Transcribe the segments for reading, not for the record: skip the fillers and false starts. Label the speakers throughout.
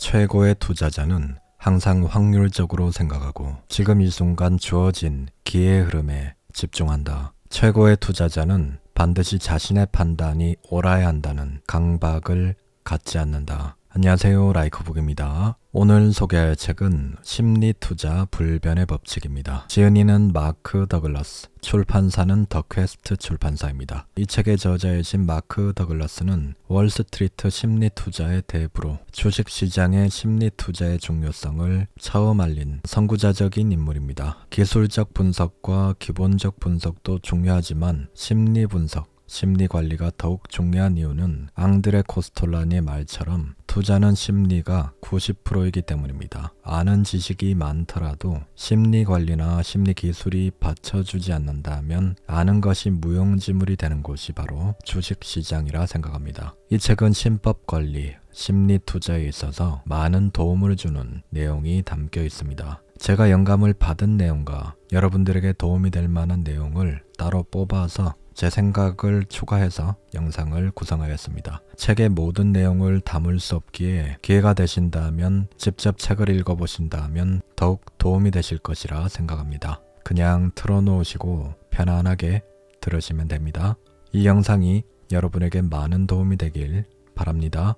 Speaker 1: 최고의 투자자는 항상 확률적으로 생각하고 지금 이 순간 주어진 기회의 흐름에 집중한다. 최고의 투자자는 반드시 자신의 판단이 옳아야 한다는 강박을 갖지 않는다. 안녕하세요, 라이커북입니다. 오늘 소개할 책은 심리투자 불변의 법칙입니다. 지은이는 마크 더글라스, 출판사는 더 퀘스트 출판사입니다. 이 책의 저자이신 마크 더글라스는 월스트리트 심리투자의 대부로 주식시장의 심리투자의 중요성을 처음 알린 선구자적인 인물입니다. 기술적 분석과 기본적 분석도 중요하지만 심리 분석, 심리관리가 더욱 중요한 이유는 앙드레 코스톨라니의 말처럼 투자는 심리가 90%이기 때문입니다. 아는 지식이 많더라도 심리관리나 심리기술이 받쳐주지 않는다면 아는 것이 무용지물이 되는 곳이 바로 주식시장이라 생각합니다. 이 책은 신법관리, 심리투자에 있어서 많은 도움을 주는 내용이 담겨 있습니다. 제가 영감을 받은 내용과 여러분들에게 도움이 될 만한 내용을 따로 뽑아서 제 생각을 추가해서 영상을 구성하였습니다. 책의 모든 내용을 담을 수 없기에 기회가 되신다면 직접 책을 읽어보신다면 더욱 도움이 되실 것이라 생각합니다. 그냥 틀어놓으시고 편안하게 들으시면 됩니다. 이 영상이 여러분에게 많은 도움이 되길 바랍니다.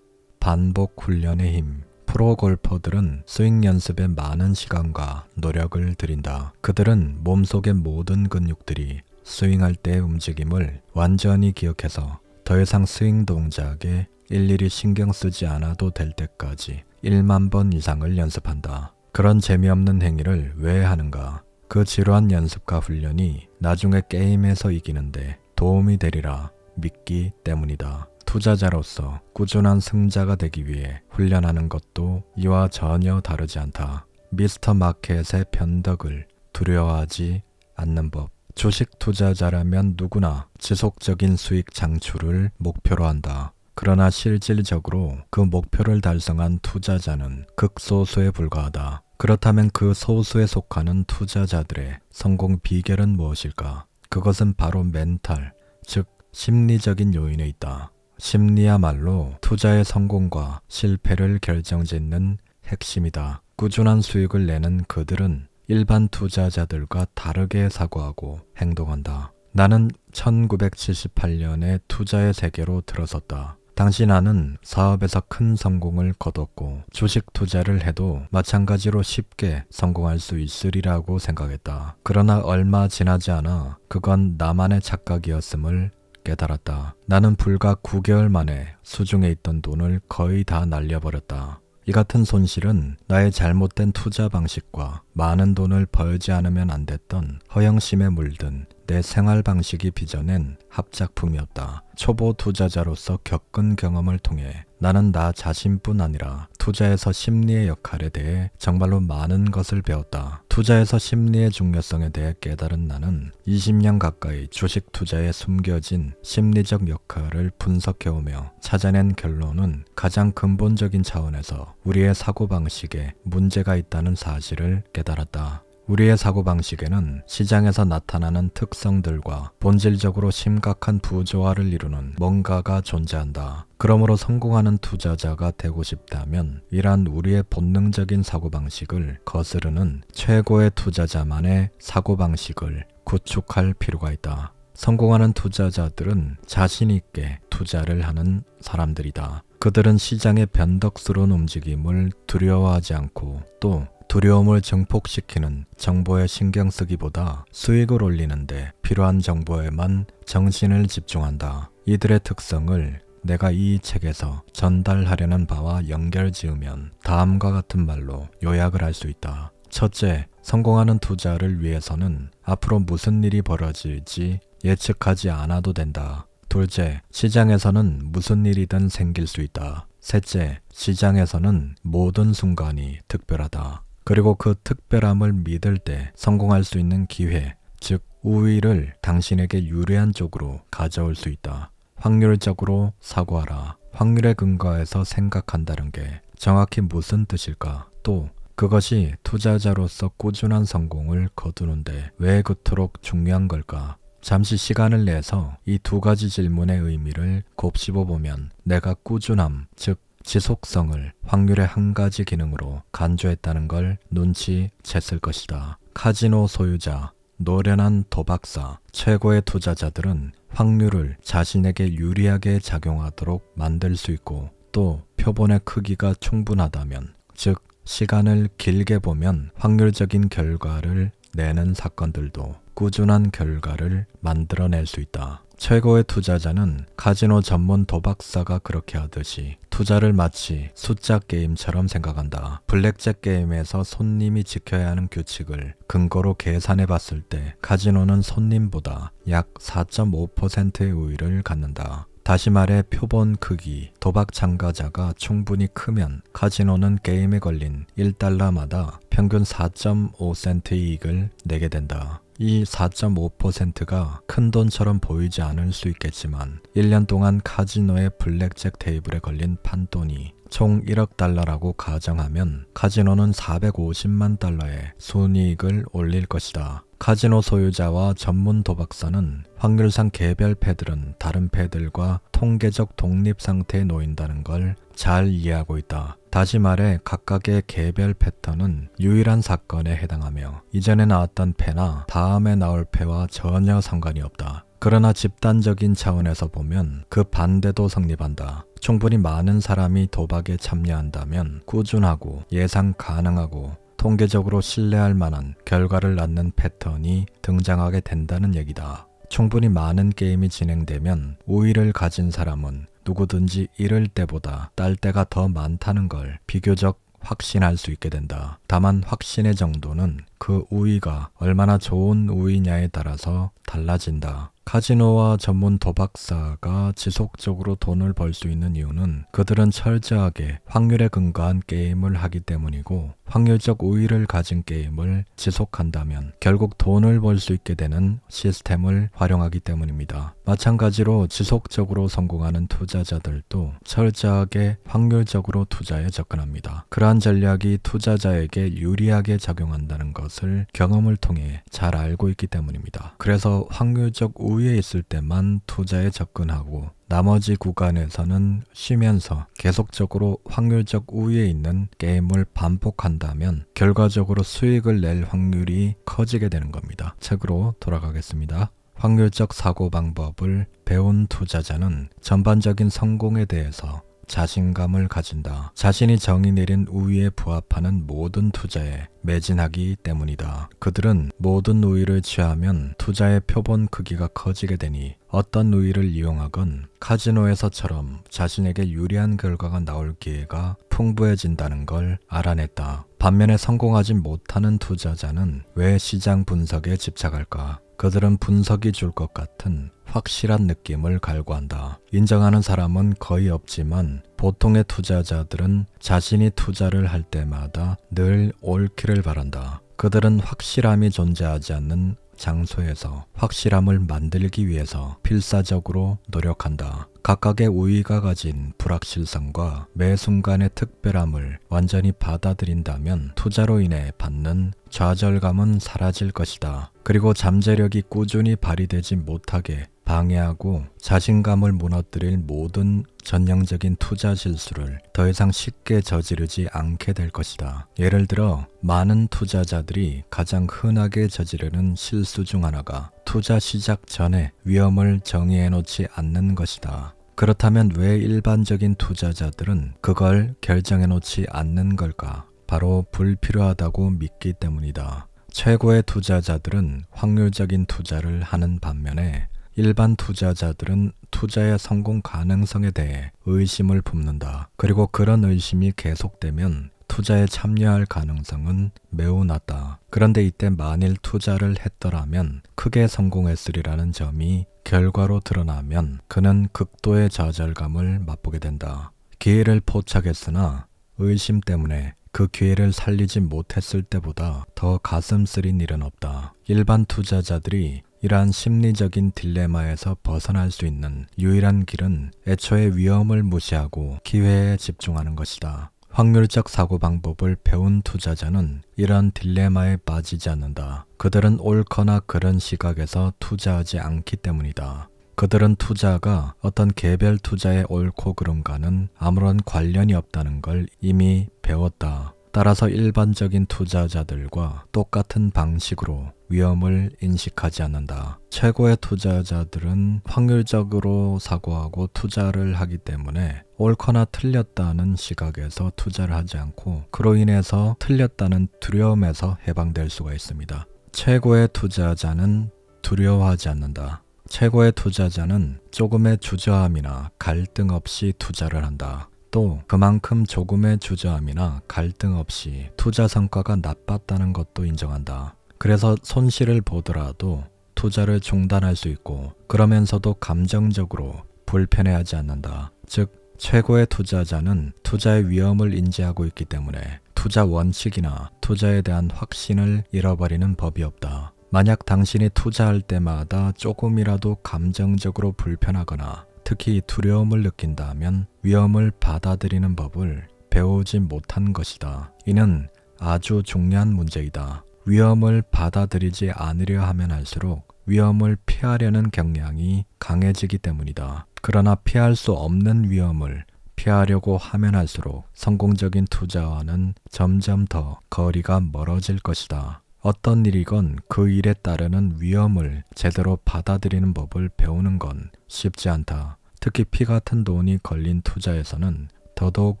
Speaker 1: 반복 훈련의 힘. 프로 골퍼들은 스윙 연습에 많은 시간과 노력을 들인다. 그들은 몸속의 모든 근육들이 스윙할 때의 움직임을 완전히 기억해서 더 이상 스윙 동작에 일일이 신경 쓰지 않아도 될 때까지 1만 번 이상을 연습한다. 그런 재미없는 행위를 왜 하는가? 그 지루한 연습과 훈련이 나중에 게임에서 이기는데 도움이 되리라 믿기 때문이다. 투자자로서 꾸준한 승자가 되기 위해 훈련하는 것도 이와 전혀 다르지 않다. 미스터 마켓의 변덕을 두려워하지 않는 법. 주식 투자자라면 누구나 지속적인 수익 창출을 목표로 한다. 그러나 실질적으로 그 목표를 달성한 투자자는 극소수에 불과하다. 그렇다면 그 소수에 속하는 투자자들의 성공 비결은 무엇일까? 그것은 바로 멘탈, 즉 심리적인 요인에 있다. 심리야말로 투자의 성공과 실패를 결정짓는 핵심이다. 꾸준한 수익을 내는 그들은 일반 투자자들과 다르게 사고하고 행동한다. 나는 1978년에 투자의 세계로 들어섰다. 당시 나는 사업에서 큰 성공을 거뒀고 주식 투자를 해도 마찬가지로 쉽게 성공할 수 있으리라고 생각했다. 그러나 얼마 지나지 않아 그건 나만의 착각이었음을 깨달았다. 나는 불과 9개월 만에 수중에 있던 돈을 거의 다 날려버렸다. 이 같은 손실은 나의 잘못된 투자 방식과 많은 돈을 벌지 않으면 안 됐던 허영심에 물든 내 생활 방식이 빚어낸 합작품이었다. 초보 투자자로서 겪은 경험을 통해 나는 나 자신뿐 아니라 투자에서 심리의 역할에 대해 정말로 많은 것을 배웠다. 투자에서 심리의 중요성에 대해 깨달은 나는 20년 가까이 주식 투자에 숨겨진 심리적 역할을 분석해오며 찾아낸 결론은 가장 근본적인 차원에서 우리의 사고방식에 문제가 있다는 사실을 깨달았다. 우리의 사고방식에는 시장에서 나타나는 특성들과 본질적으로 심각한 부조화를 이루는 뭔가가 존재한다. 그러므로 성공하는 투자자가 되고 싶다면 이러한 우리의 본능적인 사고방식을 거스르는 최고의 투자자만의 사고방식을 구축할 필요가 있다. 성공하는 투자자들은 자신 있게 투자를 하는 사람들이다. 그들은 시장의 변덕스러운 움직임을 두려워하지 않고 또 두려움을 증폭시키는 정보에 신경 쓰기보다 수익을 올리는데 필요한 정보에만 정신을 집중한다. 이들의 특성을 내가 이 책에서 전달하려는 바와 연결지으면 다음과 같은 말로 요약을 할 수 있다. 첫째, 성공하는 투자를 위해서는 앞으로 무슨 일이 벌어질지 예측하지 않아도 된다. 둘째, 시장에서는 무슨 일이든 생길 수 있다. 셋째, 시장에서는 모든 순간이 특별하다. 그리고 그 특별함을 믿을 때 성공할 수 있는 기회, 즉 우위를 당신에게 유리한 쪽으로 가져올 수 있다. 확률적으로 사고하라. 확률에 근거해서 생각한다는 게 정확히 무슨 뜻일까? 또 그것이 투자자로서 꾸준한 성공을 거두는데 왜 그토록 중요한 걸까? 잠시 시간을 내서 이 두 가지 질문의 의미를 곱씹어보면 내가 꾸준함, 즉 지속성을 확률의 한 가지 기능으로 간주했다는 걸 눈치챘을 것이다. 카지노 소유자, 노련한 도박사, 최고의 투자자들은 확률을 자신에게 유리하게 작용하도록 만들 수 있고 또 표본의 크기가 충분하다면, 즉 시간을 길게 보면 확률적인 결과를 내는 사건들도 꾸준한 결과를 만들어낼 수 있다. 최고의 투자자는 카지노 전문 도박사가 그렇게 하듯이 투자를 마치 숫자 게임처럼 생각한다. 블랙잭 게임에서 손님이 지켜야 하는 규칙을 근거로 계산해 봤을 때 카지노는 손님보다 약 4.5%의 우위를 갖는다. 다시 말해 표본 크기, 도박 참가자가 충분히 크면 카지노는 게임에 걸린 1달러마다 평균 4.5센트 이익을 내게 된다. 이 4.5%가 큰 돈처럼 보이지 않을 수 있겠지만 1년 동안 카지노의 블랙잭 테이블에 걸린 판돈이 총 1억 달러라고 가정하면 카지노는 450만 달러의 순이익을 올릴 것이다. 카지노 소유자와 전문 도박사는 확률상 개별 패들은 다른 패들과 통계적 독립 상태에 놓인다는 걸 잘 이해하고 있다. 다시 말해 각각의 개별 패턴은 유일한 사건에 해당하며 이전에 나왔던 패나 다음에 나올 패와 전혀 상관이 없다. 그러나 집단적인 차원에서 보면 그 반대도 성립한다. 충분히 많은 사람이 도박에 참여한다면 꾸준하고 예상 가능하고 통계적으로 신뢰할 만한 결과를 낳는 패턴이 등장하게 된다는 얘기다. 충분히 많은 게임이 진행되면 우위를 가진 사람은 누구든지 잃을 때보다 딸 때가 더 많다는 걸 비교적 확신할 수 있게 된다. 다만 확신의 정도는 그 우위가 얼마나 좋은 우위냐에 따라서 달라진다. 카지노와 전문 도박사가 지속적으로 돈을 벌 수 있는 이유는 그들은 철저하게 확률에 근거한 게임을 하기 때문이고, 확률적 우위를 가진 게임을 지속한다면 결국 돈을 벌 수 있게 되는 시스템을 활용하기 때문입니다. 마찬가지로 지속적으로 성공하는 투자자들도 철저하게 확률적으로 투자에 접근합니다. 그러한 전략이 투자자에게 유리하게 작용한다는 것을 경험을 통해 잘 알고 있기 때문입니다. 그래서 확률적 우위에 있을 때만 투자에 접근하고 나머지 구간에서는 쉬면서 계속적으로 확률적 우위에 있는 게임을 반복한다면 결과적으로 수익을 낼 확률이 커지게 되는 겁니다. 책으로 돌아가겠습니다. 확률적 사고방법을 배운 투자자는 전반적인 성공에 대해서 자신감을 가진다. 자신이 정의 내린 우위에 부합하는 모든 투자에 매진하기 때문이다. 그들은 모든 우위를 취하면 투자의 표본 크기가 커지게 되니 어떤 우위를 이용하건 카지노에서처럼 자신에게 유리한 결과가 나올 기회가 풍부해진다는 걸 알아냈다. 반면에 성공하지 못하는 투자자는 왜 시장 분석에 집착할까? 그들은 분석이 줄 것 같은 확실한 느낌을 갈구한다. 인정하는 사람은 거의 없지만 보통의 투자자들은 자신이 투자를 할 때마다 늘 옳기를 바란다. 그들은 확실함이 존재하지 않는 장소에서 확실함을 만들기 위해서 필사적으로 노력한다. 각각의 우위가 가진 불확실성과 매 순간의 특별함을 완전히 받아들인다면 투자로 인해 받는 좌절감은 사라질 것이다. 그리고 잠재력이 꾸준히 발휘되지 못하게 방해하고 자신감을 무너뜨릴 모든 전형적인 투자 실수를 더 이상 쉽게 저지르지 않게 될 것이다. 예를 들어 많은 투자자들이 가장 흔하게 저지르는 실수 중 하나가 투자 시작 전에 위험을 정의해 놓지 않는 것이다. 그렇다면 왜 일반적인 투자자들은 그걸 결정해 놓지 않는 걸까? 바로 불필요하다고 믿기 때문이다. 최고의 투자자들은 확률적인 투자를 하는 반면에 일반 투자자들은 투자의 성공 가능성에 대해 의심을 품는다. 그리고 그런 의심이 계속되면 투자에 참여할 가능성은 매우 낮다. 그런데 이때 만일 투자를 했더라면 크게 성공했으리라는 점이 결과로 드러나면 그는 극도의 좌절감을 맛보게 된다. 기회를 포착했으나 의심 때문에 그 기회를 살리지 못했을 때보다 더 가슴 쓰린 일은 없다. 일반 투자자들이 이러한 심리적인 딜레마에서 벗어날 수 있는 유일한 길은 애초에 위험을 무시하고 기회에 집중하는 것이다. 확률적 사고방법을 배운 투자자는 이런 딜레마에 빠지지 않는다. 그들은 옳거나 그른 시각에서 투자하지 않기 때문이다. 그들은 투자가 어떤 개별 투자의 옳고 그름과는 아무런 관련이 없다는 걸 이미 배웠다. 따라서 일반적인 투자자들과 똑같은 방식으로 위험을 인식하지 않는다. 최고의 투자자들은 확률적으로 사고하고 투자를 하기 때문에 옳거나 틀렸다는 시각에서 투자를 하지 않고 그로 인해서 틀렸다는 두려움에서 해방될 수가 있습니다. 최고의 투자자는 두려워하지 않는다. 최고의 투자자는 조금의 주저함이나 갈등 없이 투자를 한다. 또 그만큼 조금의 주저함이나 갈등 없이 투자 성과가 나빴다는 것도 인정한다. 그래서 손실을 보더라도 투자를 중단할 수 있고 그러면서도 감정적으로 불편해하지 않는다. 즉 최고의 투자자는 투자의 위험을 인지하고 있기 때문에 투자 원칙이나 투자에 대한 확신을 잃어버리는 법이 없다. 만약 당신이 투자할 때마다 조금이라도 감정적으로 불편하거나 특히 두려움을 느낀다면 위험을 받아들이는 법을 배우지 못한 것이다. 이는 아주 중요한 문제이다. 위험을 받아들이지 않으려 하면 할수록 위험을 피하려는 경향이 강해지기 때문이다. 그러나 피할 수 없는 위험을 피하려고 하면 할수록 성공적인 투자와는 점점 더 거리가 멀어질 것이다. 어떤 일이건 그 일에 따르는 위험을 제대로 받아들이는 법을 배우는 건 쉽지 않다. 특히 피 같은 돈이 걸린 투자에서는 더더욱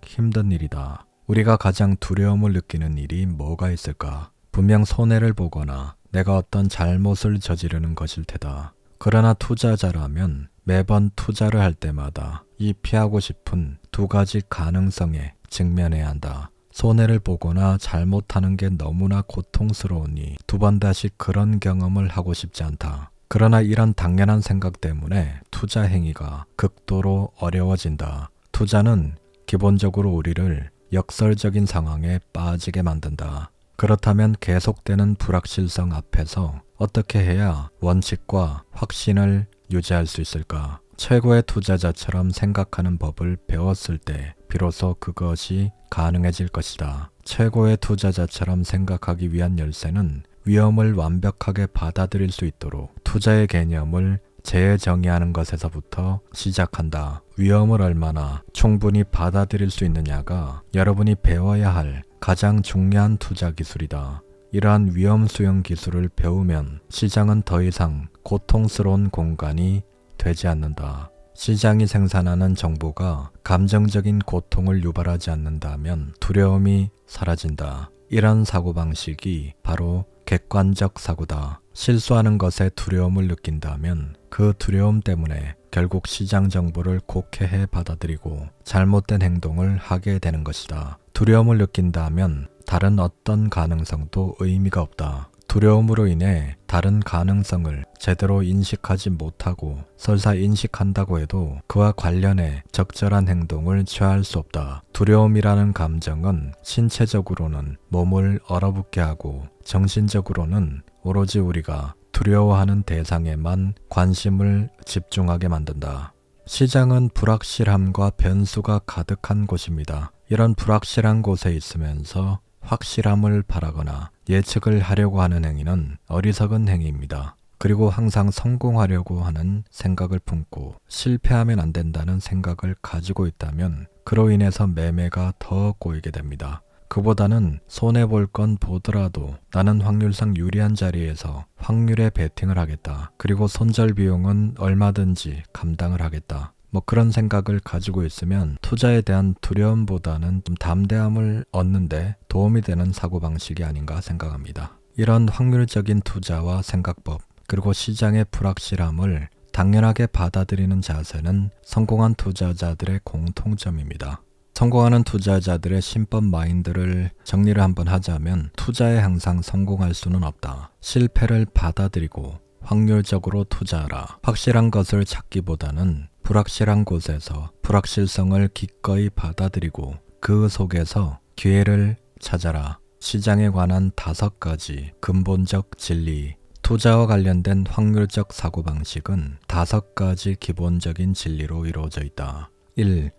Speaker 1: 힘든 일이다. 우리가 가장 두려움을 느끼는 일이 뭐가 있을까? 분명 손해를 보거나 내가 어떤 잘못을 저지르는 것일 테다. 그러나 투자자라면 매번 투자를 할 때마다 이 피하고 싶은 두 가지 가능성에 직면해야 한다. 손해를 보거나 잘못하는 게 너무나 고통스러우니 두 번 다시 그런 경험을 하고 싶지 않다. 그러나 이런 당연한 생각 때문에 투자 행위가 극도로 어려워진다. 투자는 기본적으로 우리를 역설적인 상황에 빠지게 만든다. 그렇다면 계속되는 불확실성 앞에서 어떻게 해야 원칙과 확신을 유지할 수 있을까? 최고의 투자자처럼 생각하는 법을 배웠을 때 비로소 그것이 가능해질 것이다. 최고의 투자자처럼 생각하기 위한 열쇠는 위험을 완벽하게 받아들일 수 있도록 투자의 개념을 재정의하는 것에서부터 시작한다. 위험을 얼마나 충분히 받아들일 수 있느냐가 여러분이 배워야 할 가장 중요한 투자 기술이다. 이러한 위험 수용 기술을 배우면 시장은 더 이상 고통스러운 공간이 되지 않는다. 시장이 생산하는 정보가 감정적인 고통을 유발하지 않는다면 두려움이 사라진다. 이런 사고방식이 바로 객관적 사고다. 실수하는 것에 두려움을 느낀다면 그 두려움 때문에 결국 시장 정보를 곡해해 받아들이고 잘못된 행동을 하게 되는 것이다. 두려움을 느낀다면 다른 어떤 가능성도 의미가 없다. 두려움으로 인해 다른 가능성을 제대로 인식하지 못하고 설사 인식한다고 해도 그와 관련해 적절한 행동을 취할 수 없다. 두려움이라는 감정은 신체적으로는 몸을 얼어붙게 하고 정신적으로는 오로지 우리가 두려워하는 대상에만 관심을 집중하게 만든다. 시장은 불확실함과 변수가 가득한 곳입니다. 이런 불확실한 곳에 있으면서 확실함을 바라거나 예측을 하려고 하는 행위는 어리석은 행위입니다. 그리고 항상 성공하려고 하는 생각을 품고 실패하면 안 된다는 생각을 가지고 있다면 그로 인해서 매매가 더 꼬이게 됩니다. 그보다는 손해볼 건 보더라도 나는 확률상 유리한 자리에서 확률에 베팅을 하겠다. 그리고 손절 비용은 얼마든지 감당을 하겠다. 그런 생각을 가지고 있으면 투자에 대한 두려움보다는 좀 담대함을 얻는데 도움이 되는 사고방식이 아닌가 생각합니다. 이런 확률적인 투자와 생각법, 그리고 시장의 불확실함을 당연하게 받아들이는 자세는 성공한 투자자들의 공통점입니다. 성공하는 투자자들의 신법 마인드를 정리를 한번 하자면 투자에 항상 성공할 수는 없다. 실패를 받아들이고 확률적으로 투자하라. 확실한 것을 찾기보다는 불확실한 곳에서 불확실성을 기꺼이 받아들이고 그 속에서 기회를 찾아라. 시장에 관한 5가지 근본적 진리. 투자와 관련된 확률적 사고방식은 5가지 기본적인 진리로 이루어져 있다. 1.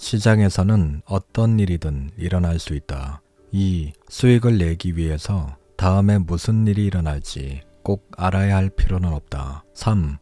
Speaker 1: 시장에서는 어떤 일이든 일어날 수 있다. 2. 수익을 내기 위해서 다음에 무슨 일이 일어날지 꼭 알아야 할 필요는 없다. 3.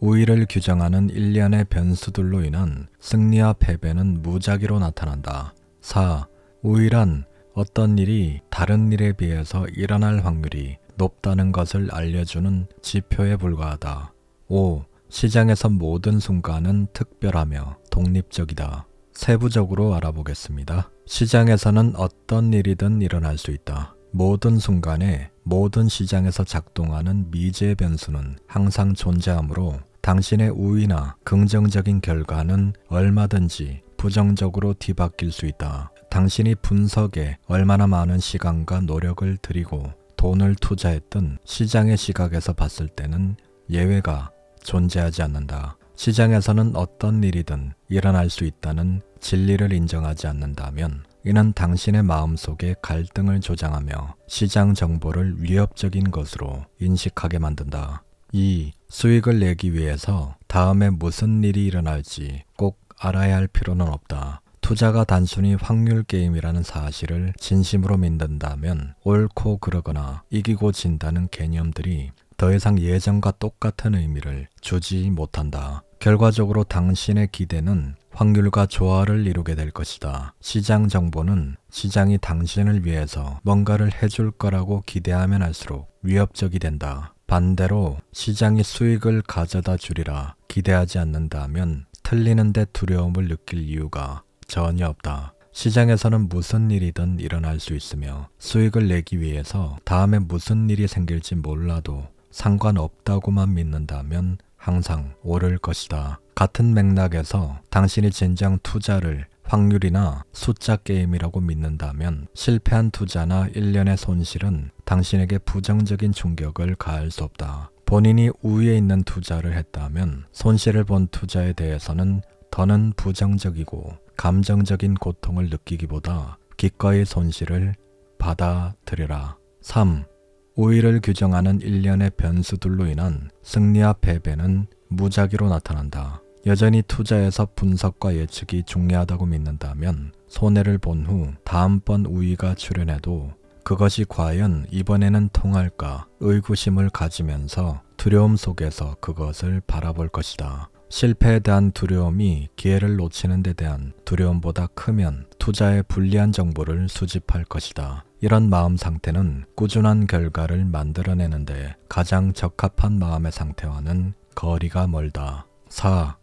Speaker 1: 우위를 규정하는 일련의 변수들로 인한 승리와 패배는 무작위로 나타난다. 4. 우위란 어떤 일이 다른 일에 비해서 일어날 확률이 높다는 것을 알려주는 지표에 불과하다. 5. 시장에서 모든 순간은 특별하며 독립적이다. 세부적으로 알아보겠습니다. 시장에서는 어떤 일이든 일어날 수 있다. 모든 순간에 모든 시장에서 작동하는 미지의 변수는 항상 존재하므로 당신의 우위나 긍정적인 결과는 얼마든지 부정적으로 뒤바뀔 수 있다. 당신이 분석에 얼마나 많은 시간과 노력을 들이고 돈을 투자했든 시장의 시각에서 봤을 때는 예외가 존재하지 않는다. 시장에서는 어떤 일이든 일어날 수 있다는 진리를 인정하지 않는다면 이는 당신의 마음속에 갈등을 조장하며 시장 정보를 위협적인 것으로 인식하게 만든다. 2. 수익을 내기 위해서 다음에 무슨 일이 일어날지 꼭 알아야 할 필요는 없다. 투자가 단순히 확률 게임이라는 사실을 진심으로 믿는다면 옳고 그르거나 이기고 진다는 개념들이 더 이상 예전과 똑같은 의미를 주지 못한다. 결과적으로 당신의 기대는 확률과 조화를 이루게 될 것이다. 시장 정보는 시장이 당신을 위해서 뭔가를 해줄 거라고 기대하면 할수록 위협적이 된다. 반대로 시장이 수익을 가져다 주리라 기대하지 않는다면 틀리는데 두려움을 느낄 이유가 전혀 없다. 시장에서는 무슨 일이든 일어날 수 있으며 수익을 내기 위해서 다음에 무슨 일이 생길지 몰라도 상관없다고만 믿는다면 항상 오를 것이다. 같은 맥락에서 당신이 진정 투자를 확률이나 숫자 게임이라고 믿는다면 실패한 투자나 일련의 손실은 당신에게 부정적인 충격을 가할 수 없다. 본인이 우위에 있는 투자를 했다면 손실을 본 투자에 대해서는 더는 부정적이고 감정적인 고통을 느끼기보다 기꺼이 손실을 받아들여라. 3. 우위를 규정하는 일련의 변수들로 인한 승리와 패배는 무작위로 나타난다. 여전히 투자에서 분석과 예측이 중요하다고 믿는다면 손해를 본 후 다음번 우위가 출현해도 그것이 과연 이번에는 통할까 의구심을 가지면서 두려움 속에서 그것을 바라볼 것이다. 실패에 대한 두려움이 기회를 놓치는 데 대한 두려움보다 크면 투자에 불리한 정보를 수집할 것이다. 이런 마음 상태는 꾸준한 결과를 만들어내는데 가장 적합한 마음의 상태와는 거리가 멀다. 4.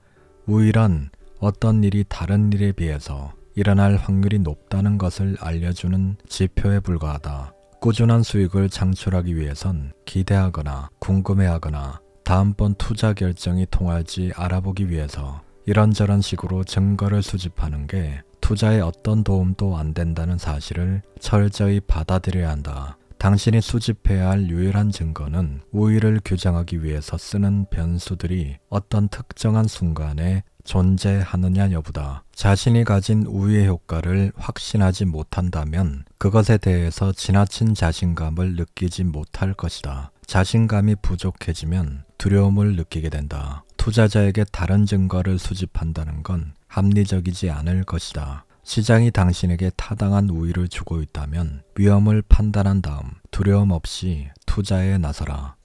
Speaker 1: 우위란 어떤 일이 다른 일에 비해서 일어날 확률이 높다는 것을 알려주는 지표에 불과하다. 꾸준한 수익을 창출하기 위해선 기대하거나 궁금해하거나 다음번 투자 결정이 통할지 알아보기 위해서 이런저런 식으로 증거를 수집하는 게 투자에 어떤 도움도 안 된다는 사실을 철저히 받아들여야 한다. 당신이 수집해야 할 유일한 증거는 우위를 규정하기 위해서 쓰는 변수들이 어떤 특정한 순간에 존재하느냐 여부다. 자신이 가진 우위의 효과를 확신하지 못한다면 그것에 대해서 지나친 자신감을 느끼지 못할 것이다. 자신감이 부족해지면 두려움을 느끼게 된다. 투자자에게 다른 증거를 수집한다는 건 합리적이지 않을 것이다. 시장이 당신에게 타당한 우위를 주고 있다면 위험을 판단한 다음 두려움 없이 투자에 나서라.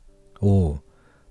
Speaker 1: 5.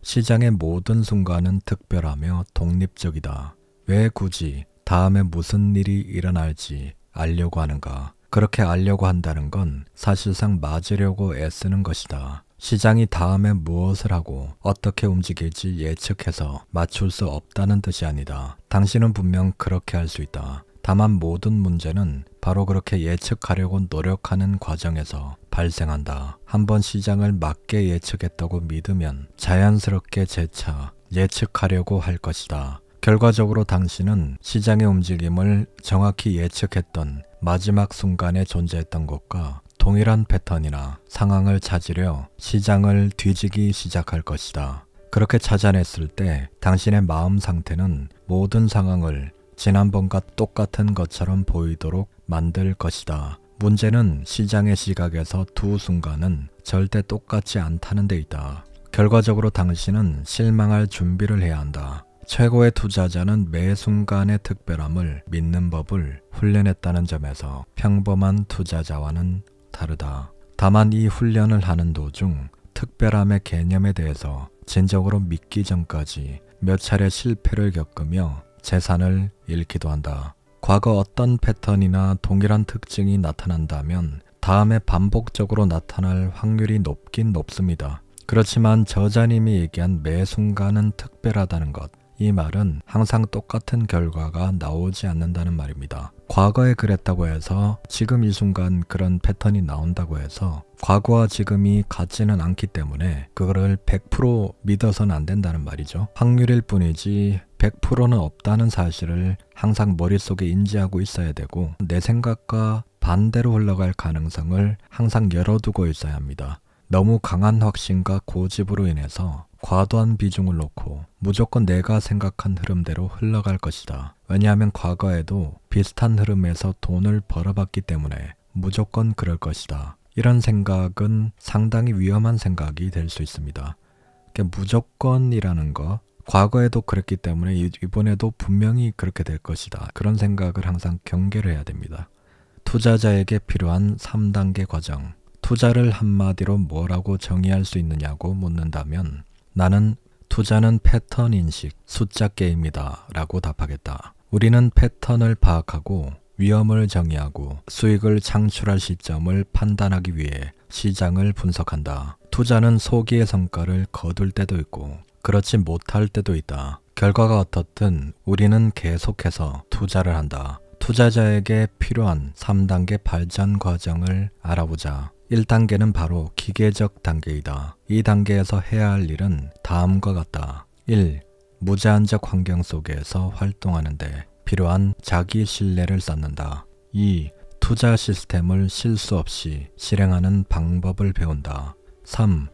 Speaker 1: 시장의 모든 순간은 특별하며 독립적이다. 왜 굳이 다음에 무슨 일이 일어날지 알려고 하는가? 그렇게 알려고 한다는 건 사실상 맞으려고 애쓰는 것이다. 시장이 다음에 무엇을 하고 어떻게 움직일지 예측해서 맞출 수 없다는 뜻이 아니다. 당신은 분명 그렇게 할 수 있다. 다만 모든 문제는 바로 그렇게 예측하려고 노력하는 과정에서 발생한다. 한번 시장을 맞게 예측했다고 믿으면 자연스럽게 재차 예측하려고 할 것이다. 결과적으로 당신은 시장의 움직임을 정확히 예측했던 마지막 순간에 존재했던 것과 동일한 패턴이나 상황을 찾으려 시장을 뒤지기 시작할 것이다. 그렇게 찾아냈을 때 당신의 마음 상태는 모든 상황을 지난번과 똑같은 것처럼 보이도록 만들 것이다. 문제는 시장의 시각에서 두 순간은 절대 똑같지 않다는 데 있다. 결과적으로 당신은 실망할 준비를 해야 한다. 최고의 투자자는 매 순간의 특별함을 믿는 법을 훈련했다는 점에서 평범한 투자자와는 다르다. 다만 이 훈련을 하는 도중 특별함의 개념에 대해서 진정으로 믿기 전까지 몇 차례 실패를 겪으며 재산을 잃기도 한다. 과거 어떤 패턴이나 동일한 특징이 나타난다면 다음에 반복적으로 나타날 확률이 높긴 높습니다. 그렇지만 저자님이 얘기한 매 순간은 특별하다는 것, 이 말은 항상 똑같은 결과가 나오지 않는다는 말입니다. 과거에 그랬다고 해서 지금 이 순간 그런 패턴이 나온다고 해서 과거와 지금이 같지는 않기 때문에 그거를 100% 믿어서는 안 된다는 말이죠. 확률일 뿐이지 100%는 없다는 사실을 항상 머릿속에 인지하고 있어야 되고 내 생각과 반대로 흘러갈 가능성을 항상 열어두고 있어야 합니다. 너무 강한 확신과 고집으로 인해서 과도한 비중을 놓고 무조건 내가 생각한 흐름대로 흘러갈 것이다. 왜냐하면 과거에도 비슷한 흐름에서 돈을 벌어봤기 때문에 무조건 그럴 것이다. 이런 생각은 상당히 위험한 생각이 될 수 있습니다. 그러니까 무조건이라는 거, 과거에도 그랬기 때문에 이번에도 분명히 그렇게 될 것이다. 그런 생각을 항상 경계를 해야 됩니다. 투자자에게 필요한 3단계 과정. 투자를 한마디로 뭐라고 정의할 수 있느냐고 묻는다면 나는 투자는 패턴 인식, 숫자 게임이다 라고 답하겠다. 우리는 패턴을 파악하고 위험을 정의하고 수익을 창출할 시점을 판단하기 위해 시장을 분석한다. 투자는 소기의 성과를 거둘 때도 있고 그렇지 못할 때도 있다. 결과가 어떻든 우리는 계속해서 투자를 한다. 투자자에게 필요한 3단계 발전 과정을 알아보자. 1단계는 바로 기계적 단계이다. 이 단계에서 해야 할 일은 다음과 같다. 1. 무제한적 환경 속에서 활동하는 데 필요한 자기 신뢰를 쌓는다. 2. 투자 시스템을 실수 없이 실행하는 방법을 배운다. 3.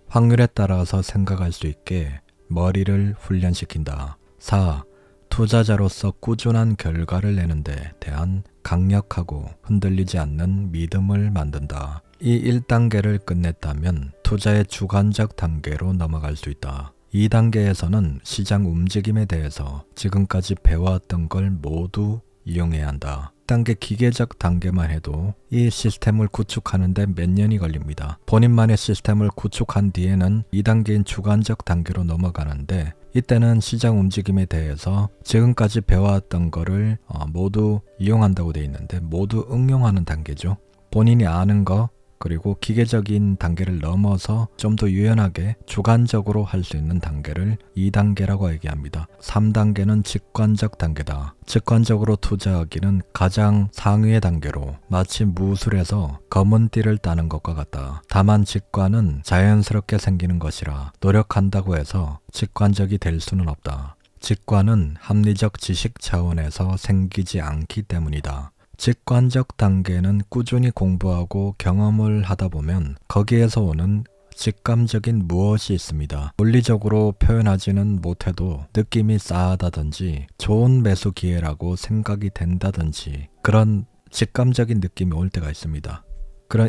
Speaker 1: 확률에 따라서 생각할 수 있게 머리를 훈련시킨다. 4. 투자자로서 꾸준한 결과를 내는 데 대한 강력하고 흔들리지 않는 믿음을 만든다. 이 1단계를 끝냈다면 투자의 주관적 단계로 넘어갈 수 있다. 2단계에서는 시장 움직임에 대해서 지금까지 배워왔던 걸 모두 이용해야 한다. 1단계 기계적 단계만 해도 이 시스템을 구축하는 데 몇 년이 걸립니다. 본인만의 시스템을 구축한 뒤에는 2단계인 주관적 단계로 넘어가는데 이때는 시장 움직임에 대해서 지금까지 배워왔던 거를 모두 이용한다고 되어 있는데 모두 응용하는 단계죠. 본인이 아는 거 그리고 기계적인 단계를 넘어서 좀 더 유연하게 주관적으로 할 수 있는 단계를 2단계라고 얘기합니다. 3단계는 직관적 단계다. 직관적으로 투자하기는 가장 상위의 단계로 마치 무술에서 검은 띠를 따는 것과 같다. 다만 직관은 자연스럽게 생기는 것이라 노력한다고 해서 직관적이 될 수는 없다. 직관은 합리적 지식 차원에서 생기지 않기 때문이다. 직관적 단계는 꾸준히 공부하고 경험을 하다 보면 거기에서 오는 직감적인 무엇이 있습니다. 논리적으로 표현하지는 못해도 느낌이 싸하다든지 좋은 매수 기회라고 생각이 된다든지 그런 직감적인 느낌이 올 때가 있습니다.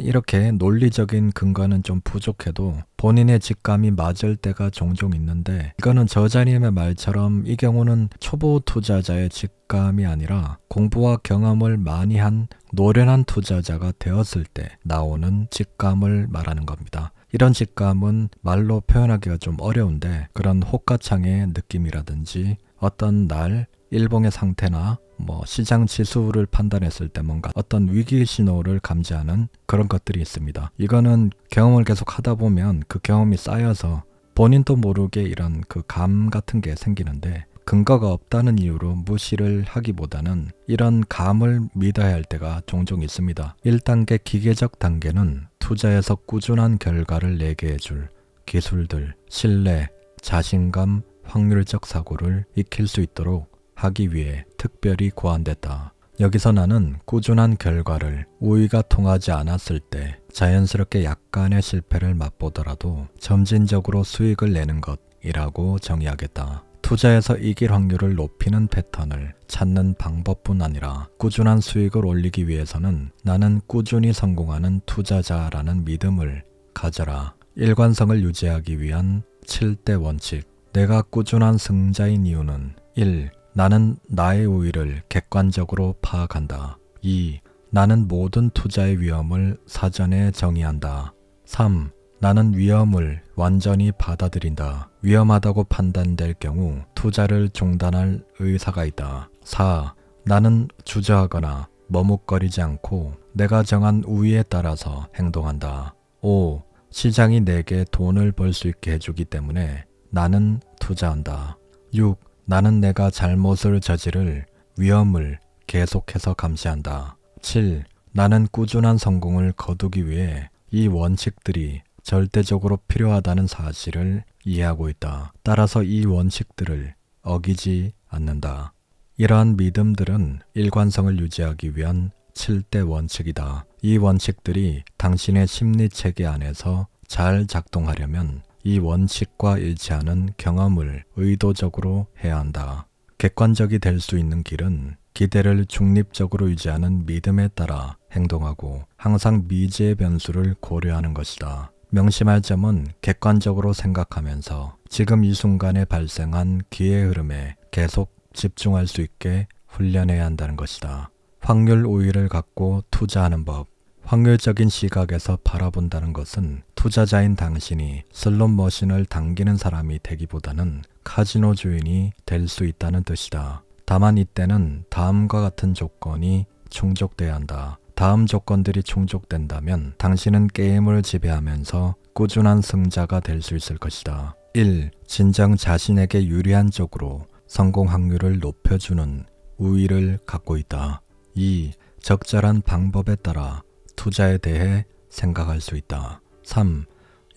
Speaker 1: 이렇게 논리적인 근거는 좀 부족해도 본인의 직감이 맞을 때가 종종 있는데 이거는 저자님의 말처럼 이 경우는 초보 투자자의 직감이 아니라 공부와 경험을 많이 한 노련한 투자자가 되었을 때 나오는 직감을 말하는 겁니다. 이런 직감은 말로 표현하기가 좀 어려운데 그런 호가창의 느낌이라든지 어떤 날 일봉의 상태나 시장 지수를 판단했을 때 뭔가 어떤 위기 신호를 감지하는 그런 것들이 있습니다. 이거는 경험을 계속 하다 보면 그 경험이 쌓여서 본인도 모르게 이런 그 감 같은 게 생기는데 근거가 없다는 이유로 무시를 하기보다는 이런 감을 믿어야 할 때가 종종 있습니다. 1단계 기계적 단계는 투자에서 꾸준한 결과를 내게 해줄 기술들, 신뢰, 자신감, 확률적 사고를 익힐 수 있도록 하기 위해 특별히 고안됐다. 여기서 나는 꾸준한 결과를 우위가 통하지 않았을 때 자연스럽게 약간의 실패를 맛보더라도 점진적으로 수익을 내는 것이라고 정의하겠다. 투자에서 이길 확률을 높이는 패턴을 찾는 방법뿐 아니라 꾸준한 수익을 올리기 위해서는 나는 꾸준히 성공하는 투자자라는 믿음을 가져라. 일관성을 유지하기 위한 7대 원칙. 내가 꾸준한 승자인 이유는 1. 나는 나의 우위를 객관적으로 파악한다. 2. 나는 모든 투자의 위험을 사전에 정의한다. 3. 나는 위험을 완전히 받아들인다. 위험하다고 판단될 경우 투자를 중단할 의사가 있다. 4. 나는 주저하거나 머뭇거리지 않고 내가 정한 우위에 따라서 행동한다. 5. 시장이 내게 돈을 벌 수 있게 해주기 때문에 나는 투자한다. 6. 나는 내가 잘못을 저지를 위험을 계속해서 감시한다. 7. 나는 꾸준한 성공을 거두기 위해 이 원칙들이 절대적으로 필요하다는 사실을 이해하고 있다. 따라서 이 원칙들을 어기지 않는다. 이러한 믿음들은 일관성을 유지하기 위한 7대 원칙이다. 이 원칙들이 당신의 심리체계 안에서 잘 작동하려면 이 원칙과 일치하는 경험을 의도적으로 해야 한다. 객관적이 될 수 있는 길은 기대를 중립적으로 유지하는 믿음에 따라 행동하고 항상 미지의 변수를 고려하는 것이다. 명심할 점은 객관적으로 생각하면서 지금 이 순간에 발생한 기회 흐름에 계속 집중할 수 있게 훈련해야 한다는 것이다. 확률 우위를 갖고 투자하는 법. 확률적인 시각에서 바라본다는 것은 투자자인 당신이 슬롯머신을 당기는 사람이 되기보다는 카지노 주인이 될 수 있다는 뜻이다. 다만 이때는 다음과 같은 조건이 충족돼야 한다. 다음 조건들이 충족된다면 당신은 게임을 지배하면서 꾸준한 승자가 될 수 있을 것이다. 1. 진정 자신에게 유리한 쪽으로 성공 확률을 높여주는 우위를 갖고 있다. 2. 적절한 방법에 따라 투자에 대해 생각할 수 있다. 3.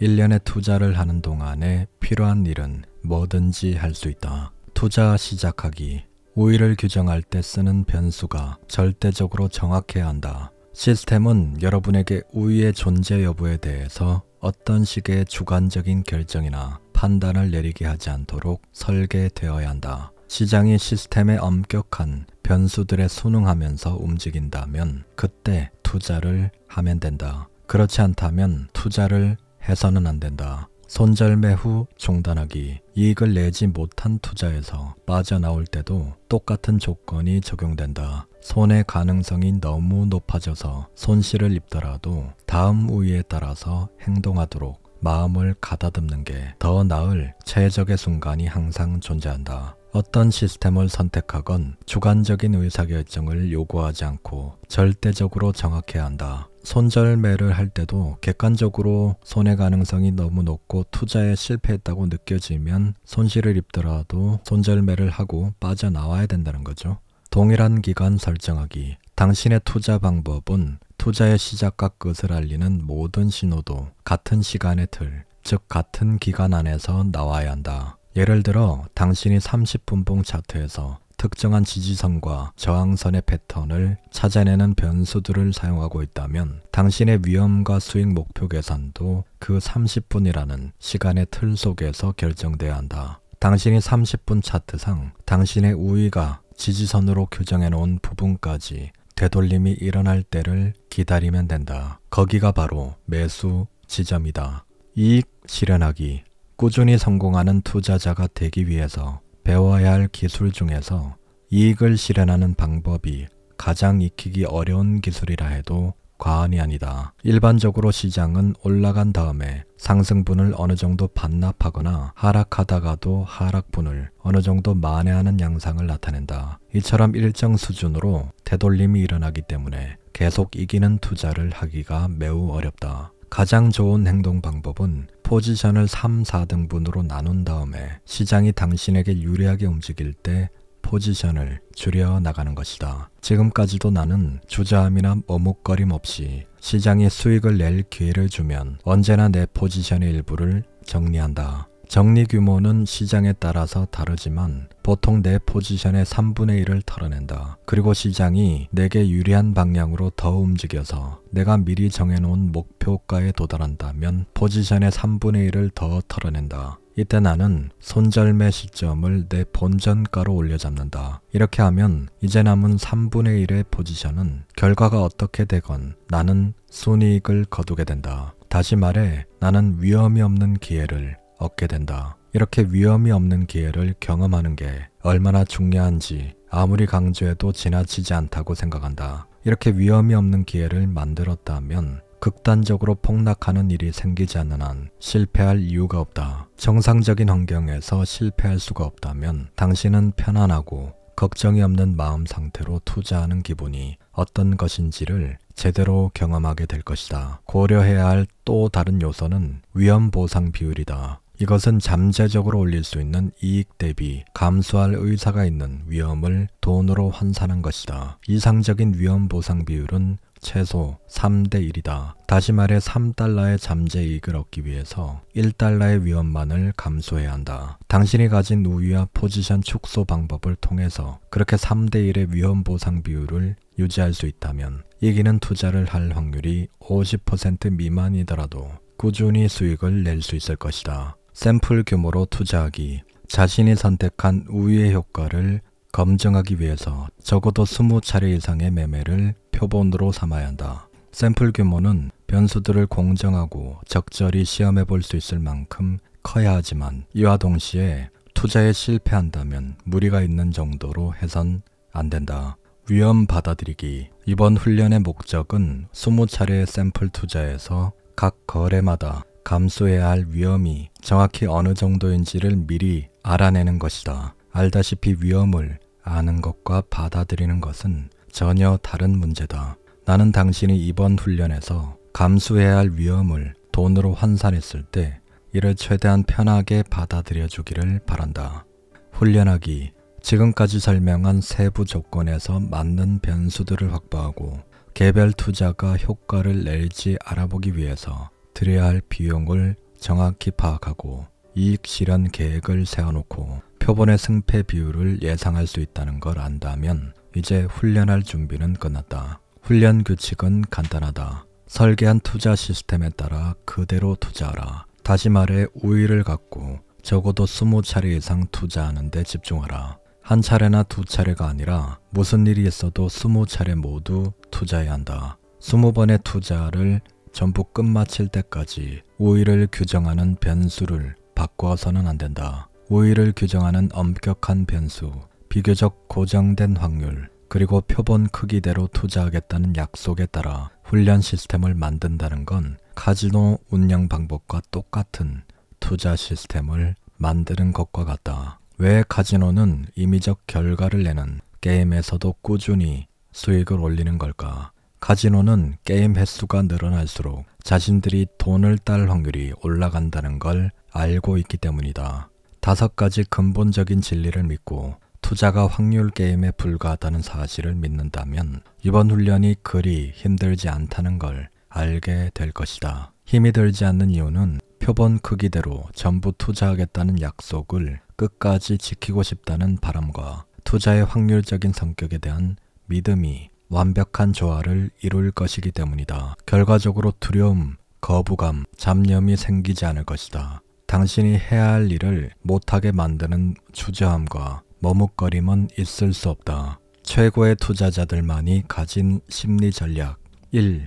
Speaker 1: 1년의 투자를 하는 동안에 필요한 일은 뭐든지 할 수 있다. 투자 시작하기. 우위를 규정할 때 쓰는 변수가 절대적으로 정확해야 한다. 시스템은 여러분에게 우위의 존재 여부에 대해서 어떤 식의 주관적인 결정이나 판단을 내리게 하지 않도록 설계되어야 한다. 시장이 시스템에 엄격한 변수들에 순응하면서 움직인다면 그때 투자를 하면 된다. 그렇지 않다면 투자를 해서는 안 된다. 손절매 후 중단하기. 이익을 내지 못한 투자에서 빠져나올 때도 똑같은 조건이 적용된다. 손해 가능성이 너무 높아져서 손실을 입더라도 다음 우위에 따라서 행동하도록 마음을 가다듬는 게 더 나을 최적의 순간이 항상 존재한다. 어떤 시스템을 선택하건 주관적인 의사결정을 요구하지 않고 절대적으로 정확해야 한다. 손절매를 할 때도 객관적으로 손해 가능성이 너무 높고 투자에 실패했다고 느껴지면 손실을 입더라도 손절매를 하고 빠져나와야 된다는 거죠. 동일한 기간 설정하기. 당신의 투자 방법은 투자의 시작과 끝을 알리는 모든 신호도 같은 시간의 틀, 즉 같은 기간 안에서 나와야 한다. 예를 들어 당신이 30분봉 차트에서 특정한 지지선과 저항선의 패턴을 찾아내는 변수들을 사용하고 있다면 당신의 위험과 수익 목표 계산도 그 30분이라는 시간의 틀 속에서 결정돼야 한다. 당신이 30분 차트상 당신의 우위가 지지선으로 규정해 놓은 부분까지 되돌림이 일어날 때를 기다리면 된다. 거기가 바로 매수 지점이다. 이익 실현하기. 꾸준히 성공하는 투자자가 되기 위해서 배워야 할 기술 중에서 이익을 실현하는 방법이 가장 익히기 어려운 기술이라 해도 과언이 아니다. 일반적으로 시장은 올라간 다음에 상승분을 어느 정도 반납하거나 하락하다가도 하락분을 어느 정도 만회하는 양상을 나타낸다. 이처럼 일정 수준으로 되돌림이 일어나기 때문에 계속 이기는 투자를 하기가 매우 어렵다. 가장 좋은 행동 방법은 포지션을 3, 4등분으로 나눈 다음에 시장이 당신에게 유리하게 움직일 때 포지션을 줄여 나가는 것이다. 지금까지도 나는 주저함이나 머뭇거림 없이 시장이 수익을 낼 기회를 주면 언제나 내 포지션의 일부를 정리한다. 정리 규모는 시장에 따라서 다르지만 보통 내 포지션의 3분의 1을 털어낸다. 그리고 시장이 내게 유리한 방향으로 더 움직여서 내가 미리 정해놓은 목표가에 도달한다면 포지션의 3분의 1을 더 털어낸다. 이때 나는 손절매 시점을 내 본전가로 올려잡는다. 이렇게 하면 이제 남은 3분의 1의 포지션은 결과가 어떻게 되건 나는 순이익을 거두게 된다. 다시 말해 나는 위험이 없는 기회를 얻게 된다. 이렇게 위험이 없는 기회를 경험하는 게 얼마나 중요한지 아무리 강조해도 지나치지 않다고 생각한다. 이렇게 위험이 없는 기회를 만들었다면 극단적으로 폭락하는 일이 생기지 않는 한 실패할 이유가 없다. 정상적인 환경에서 실패할 수가 없다면 당신은 편안하고 걱정이 없는 마음 상태로 투자하는 기분이 어떤 것인지를 제대로 경험하게 될 것이다. 고려해야 할 또 다른 요소는 위험 보상 비율이다. 이것은 잠재적으로 올릴 수 있는 이익 대비 감수할 의사가 있는 위험을 돈으로 환산한 것이다. 이상적인 위험 보상 비율은 최소 3대 1이다. 다시 말해 3달러의 잠재 이익을 얻기 위해서 1달러의 위험만을 감수해야 한다. 당신이 가진 우위와 포지션 축소 방법을 통해서 그렇게 3대 1의 위험 보상 비율을 유지할 수 있다면 이기는 투자를 할 확률이 50% 미만이더라도 꾸준히 수익을 낼 수 있을 것이다. 샘플 규모로 투자하기. 자신이 선택한 우위의 효과를 검증하기 위해서 적어도 20차례 이상의 매매를 표본으로 삼아야 한다. 샘플 규모는 변수들을 공정하고 적절히 시험해 볼 수 있을 만큼 커야 하지만 이와 동시에 투자에 실패한다면 무리가 있는 정도로 해선 안 된다. 위험 받아들이기. 이번 훈련의 목적은 20차례의 샘플 투자에서 각 거래마다 감수해야 할 위험이 정확히 어느 정도인지를 미리 알아내는 것이다. 알다시피 위험을 아는 것과 받아들이는 것은 전혀 다른 문제다. 나는 당신이 이번 훈련에서 감수해야 할 위험을 돈으로 환산했을 때 이를 최대한 편하게 받아들여 주기를 바란다. 훈련하기. 지금까지 설명한 세부 조건에서 맞는 변수들을 확보하고 개별 투자가 효과를 낼지 알아보기 위해서 들여야 할 비용을 정확히 파악하고 이익 실현 계획을 세워놓고 표본의 승패 비율을 예상할 수 있다는 걸 안다면 이제 훈련할 준비는 끝났다. 훈련 규칙은 간단하다. 설계한 투자 시스템에 따라 그대로 투자하라. 다시 말해 우위를 갖고 적어도 20차례 이상 투자하는 데 집중하라. 한 차례나 두 차례가 아니라 무슨 일이 있어도 20차례 모두 투자해야 한다. 20번의 투자를 전부 끝마칠 때까지 우위를 규정하는 변수를 바꾸어서는 안 된다. 우위를 규정하는 엄격한 변수, 비교적 고정된 확률, 그리고 표본 크기대로 투자하겠다는 약속에 따라 훈련 시스템을 만든다는 건 카지노 운영 방법과 똑같은 투자 시스템을 만드는 것과 같다. 왜 카지노는 임의적 결과를 내는 게임에서도 꾸준히 수익을 올리는 걸까? 카지노는 게임 횟수가 늘어날수록 자신들이 돈을 딸 확률이 올라간다는 걸 알고 있기 때문이다. 5가지 근본적인 진리를 믿고 투자가 확률 게임에 불과하다는 사실을 믿는다면 이번 훈련이 그리 힘들지 않다는 걸 알게 될 것이다. 힘이 들지 않는 이유는 표본 크기대로 전부 투자하겠다는 약속을 끝까지 지키고 싶다는 바람과 투자의 확률적인 성격에 대한 믿음이 완벽한 조화를 이룰 것이기 때문이다. 결과적으로 두려움, 거부감, 잡념이 생기지 않을 것이다. 당신이 해야 할 일을 못하게 만드는 주저함과 머뭇거림은 있을 수 없다. 최고의 투자자들만이 가진 심리 전략. 1.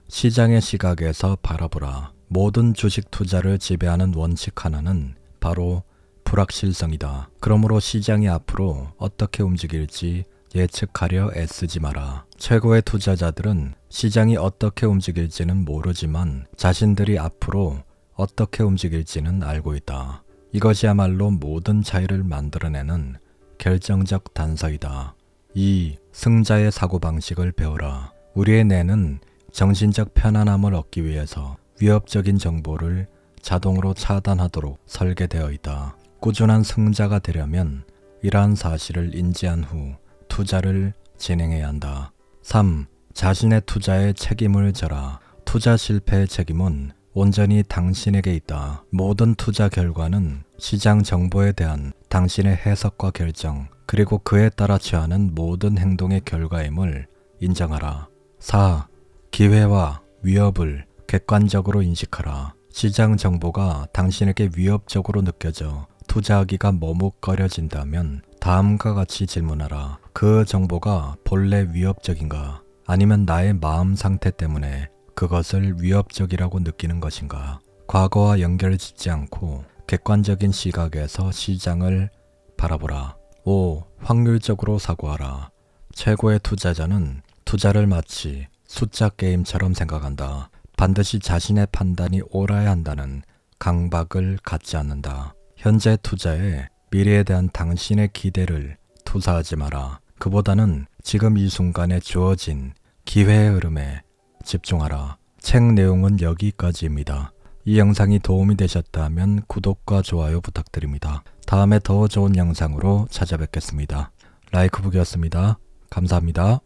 Speaker 1: 시장의 시각에서 바라보라. 모든 주식 투자를 지배하는 원칙 하나는 바로 불확실성이다. 그러므로 시장이 앞으로 어떻게 움직일지 예측하려 애쓰지 마라. 최고의 투자자들은 시장이 어떻게 움직일지는 모르지만 자신들이 앞으로 어떻게 움직일지는 알고 있다. 이것이야말로 모든 차이를 만들어내는 결정적 단서이다. 2. 승자의 사고방식을 배워라. 우리의 뇌는 정신적 편안함을 얻기 위해서 위협적인 정보를 자동으로 차단하도록 설계되어 있다. 꾸준한 승자가 되려면 이러한 사실을 인지한 후 투자를 진행해야 한다. 3. 자신의 투자에 책임을 져라. 투자 실패의 책임은 온전히 당신에게 있다. 모든 투자 결과는 시장 정보에 대한 당신의 해석과 결정, 그리고 그에 따라 취하는 모든 행동의 결과임을 인정하라. 4. 기회와 위협을 객관적으로 인식하라. 시장 정보가 당신에게 위협적으로 느껴져 투자하기가 머뭇거려진다면 다음과 같이 질문하라. 그 정보가 본래 위협적인가? 아니면 나의 마음 상태 때문에 그것을 위협적이라고 느끼는 것인가? 과거와 연결짓지 않고 객관적인 시각에서 시장을 바라보라. 5. 확률적으로 사고하라. 최고의 투자자는 투자를 마치 숫자 게임처럼 생각한다. 반드시 자신의 판단이 옳아야 한다는 강박을 갖지 않는다. 현재 투자에 미래에 대한 당신의 기대를 투사하지 마라. 그보다는 지금 이 순간에 주어진 기회의 흐름에 집중하라. 책 내용은 여기까지입니다. 이 영상이 도움이 되셨다면 구독과 좋아요 부탁드립니다. 다음에 더 좋은 영상으로 찾아뵙겠습니다. 라이크북이었습니다. 감사합니다.